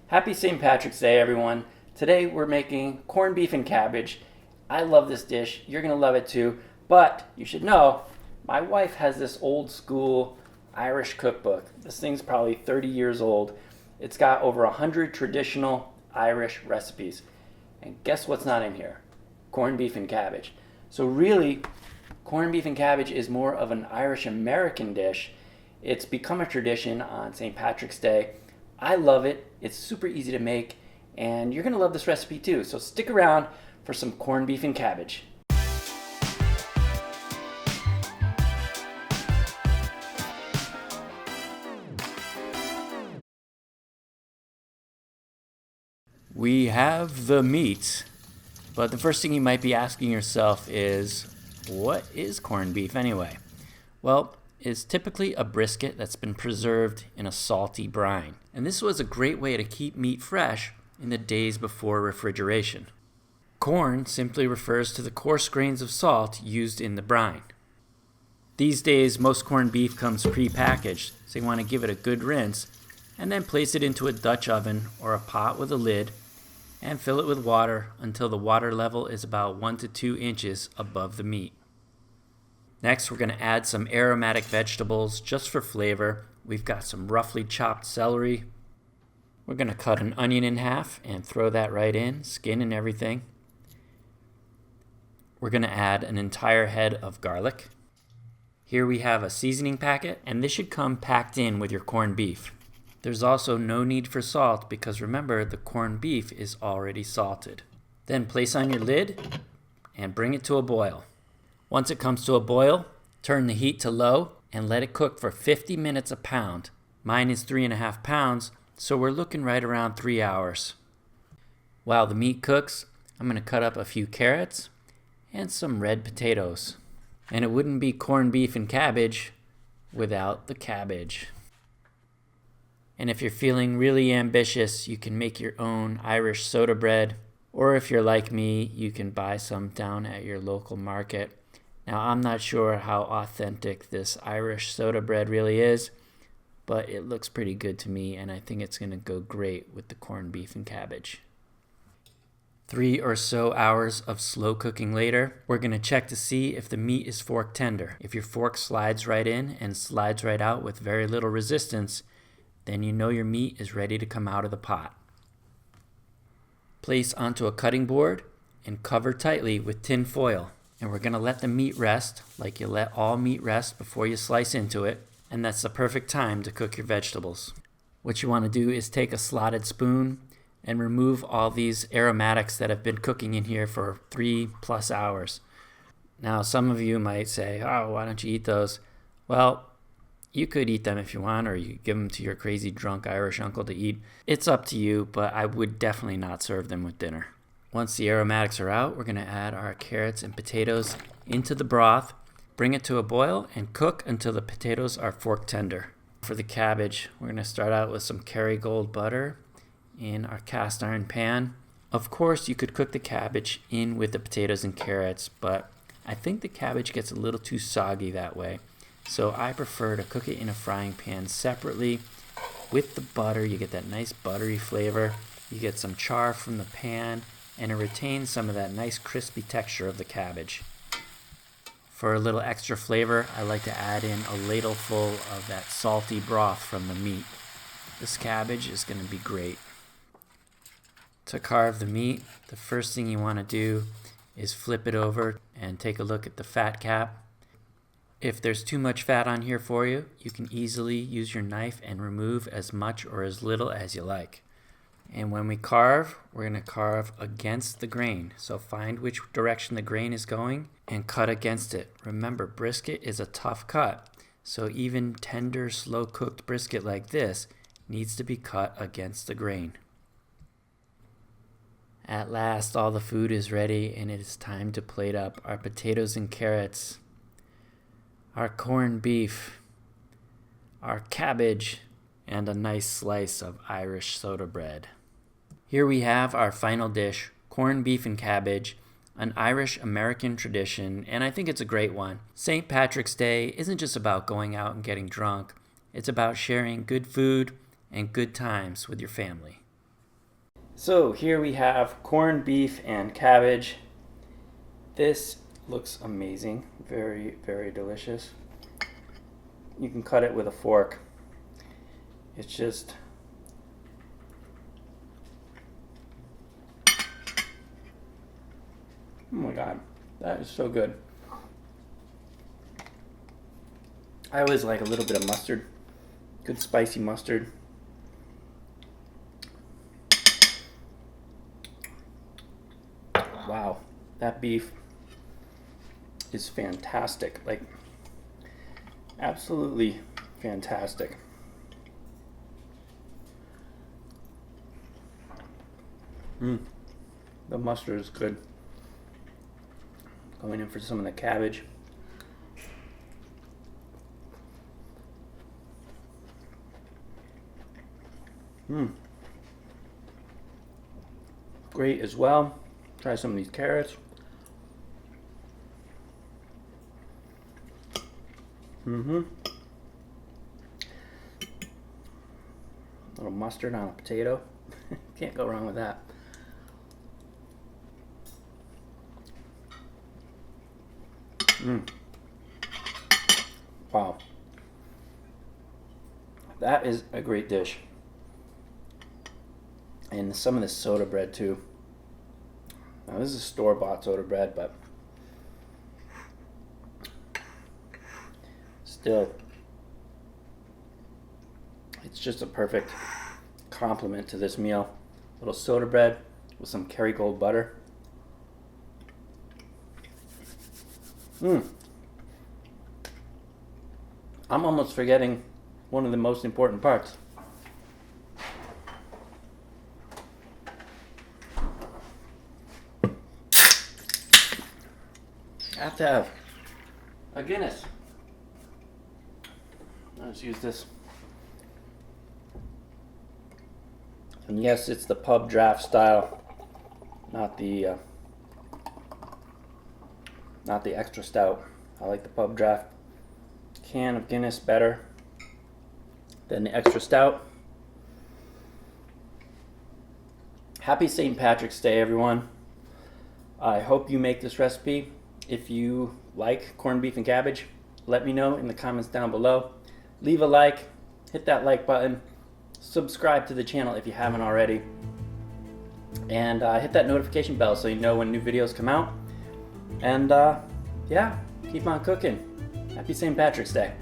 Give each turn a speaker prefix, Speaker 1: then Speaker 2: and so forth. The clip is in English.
Speaker 1: Happy St. Patrick's Day, everyone. Today we're making corned beef and cabbage. I love this dish. You're going to love it too. But you should know, my wife has this old school Irish cookbook. This thing's probably 30 years old. It's got over 100 traditional Irish recipes. And guess what's not in here? Corned beef and cabbage. So really, corned beef and cabbage is more of an Irish American dish. It's become a tradition on St. Patrick's Day. I love it. It's super easy to make, and you're going to love this recipe too. So stick around for some corned beef and cabbage. We have the meat, but the first thing you might be asking yourself is, what is corned beef anyway? Well, it's typically a brisket that's been preserved in a salty brine. And this was a great way to keep meat fresh in the days before refrigeration. Corn simply refers to the coarse grains of salt used in the brine. These days, most corned beef comes pre-packaged, so you want to give it a good rinse and then place it into a Dutch oven or a pot with a lid and fill it with water until the water level is about 1 to 2 inches above the meat. Next, we're going to add some aromatic vegetables just for flavor. We've got some roughly chopped celery. We're going to cut an onion in half and throw that right in, skin and everything. We're going to add an entire head of garlic. Here we have a seasoning packet, and this should come packed in with your corned beef. There's also no need for salt because remember, the corned beef is already salted. Then place on your lid and bring it to a boil. Once it comes to a boil, turn the heat to low and let it cook for 50 minutes a pound. Mine is 3.5 pounds, so we're looking right around 3 hours. While the meat cooks, I'm going to cut up a few carrots and some red potatoes. And it wouldn't be corned beef and cabbage without the cabbage. And if you're feeling really ambitious, you can make your own Irish soda bread. Or if you're like me, you can buy some down at your local market. Now, I'm not sure how authentic this Irish soda bread really is, but it looks pretty good to me, and I think it's going to go great with the corned beef and cabbage. 3 or so hours of slow cooking later, we're going to check to see if the meat is fork tender. If your fork slides right in and slides right out with very little resistance, then you know your meat is ready to come out of the pot. Place onto a cutting board and cover tightly with tin foil. And we're going to let the meat rest like you let all meat rest before you slice into it. And that's the perfect time to cook your vegetables. What you want to do is take a slotted spoon and remove all these aromatics that have been cooking in here for 3+ hours. Now, some of you might say, oh, why don't you eat those? Well, you could eat them if you want, or you give them to your crazy drunk Irish uncle to eat. It's up to you, but I would definitely not serve them with dinner. Once the aromatics are out, we're going to add our carrots and potatoes into the broth, bring it to a boil, and cook until the potatoes are fork tender. For the cabbage, we're going to start out with some Kerrygold butter in our cast iron pan. Of course, you could cook the cabbage in with the potatoes and carrots, but I think the cabbage gets a little too soggy that way. So I prefer to cook it in a frying pan separately with the butter. You get that nice buttery flavor. You get some char from the pan, and it retains some of that nice crispy texture of the cabbage. For a little extra flavor, I like to add in a ladleful of that salty broth from the meat. This cabbage is going to be great. To carve the meat, the first thing you want to do is flip it over and take a look at the fat cap. If there's too much fat on here for you, you can easily use your knife and remove as much or as little as you like. And when we carve, we're going to carve against the grain. So find which direction the grain is going and cut against it. Remember, brisket is a tough cut. So even tender, slow-cooked brisket like this needs to be cut against the grain. At last, all the food is ready, and it is time to plate up our potatoes and carrots, our corned beef, our cabbage, and a nice slice of Irish soda bread. Here we have our final dish, corned beef and cabbage, an Irish-American tradition, and I think it's a great one. St. Patrick's Day isn't just about going out and getting drunk. It's about sharing good food and good times with your family. So here we have corned beef and cabbage. This looks amazing. Very, very delicious. You can cut it with a fork. It's just oh my god, that is so good. I always like a little bit of mustard. Good spicy mustard. Wow, that beef is fantastic. Like, absolutely fantastic. The mustard is good. Going in for some of the cabbage. Great as well. Try some of these carrots. A little mustard on a potato. Can't go wrong with that. Wow. That is a great dish. And some of this soda bread too. Now this is store-bought soda bread, but still, it's just a perfect complement to this meal. A little soda bread with some Kerrygold butter. I'm almost forgetting one of the most important parts. I have to have a Guinness. Let's use this. And yes, it's the pub draft style, not the extra stout. I like the pub draft. Can of Guinness better than the extra stout. Happy St. Patrick's Day, everyone. I hope you make this recipe. If you like corned beef and cabbage, let me know in the comments down below. Leave a like, hit that like button, subscribe to the channel if you haven't already, and hit that notification bell so you know when new videos come out. And yeah, keep on cooking. Happy St. Patrick's Day.